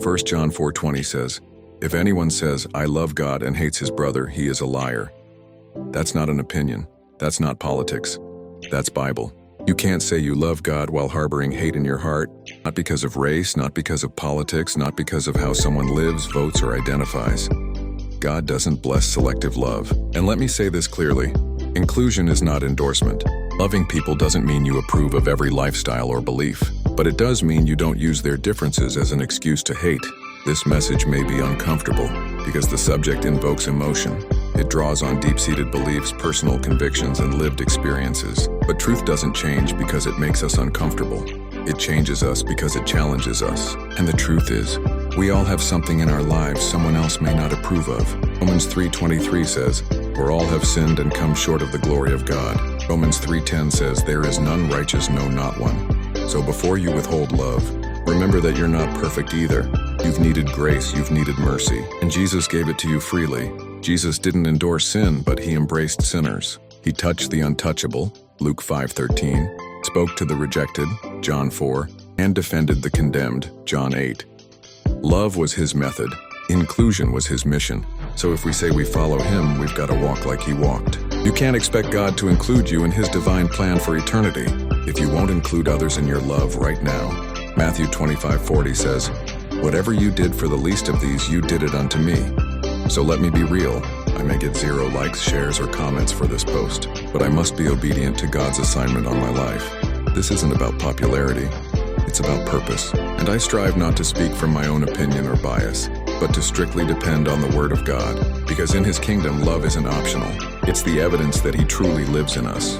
1 John 4:20 says, "If anyone says, 'I love God' and hates his brother, he is a liar." That's not an opinion. That's not politics. That's Bible. You can't say you love God while harboring hate in your heart, not because of race, not because of politics, not because of how someone lives, votes, or identifies. God doesn't bless selective love. And let me say this clearly. Inclusion is not endorsement. Loving people doesn't mean you approve of every lifestyle or belief, but it does mean you don't use their differences as an excuse to hate. This message may be uncomfortable because the subject invokes emotion. It draws on deep-seated beliefs, personal convictions, and lived experiences. But truth doesn't change because it makes us uncomfortable. It changes us because it challenges us. And the truth is, we all have something in our lives someone else may not approve of. Romans 3:23 says, "For all have sinned and come short of the glory of God." Romans 3:10 says, "There is none righteous, no, not one." So before you withhold love, remember that you're not perfect either. You've needed grace, you've needed mercy, and Jesus gave it to you freely. Jesus didn't endorse sin, but he embraced sinners. He touched the untouchable, Luke 5:13, spoke to the rejected, John 4, and defended the condemned, John 8. Love was his method. Inclusion was his mission. So if we say we follow him, we've got to walk like he walked. You can't expect God to include you in his divine plan for eternity if you won't include others in your love right now. Matthew 25:40 says, "Whatever you did for the least of these, you did it unto me." So let me be real. I may get 0 likes, shares, or comments for this post, but I must be obedient to God's assignment on my life. This isn't about popularity. It's about purpose. And I strive not to speak from my own opinion or bias, but to strictly depend on the Word of God, because in his kingdom, love isn't optional. It's the evidence that he truly lives in us.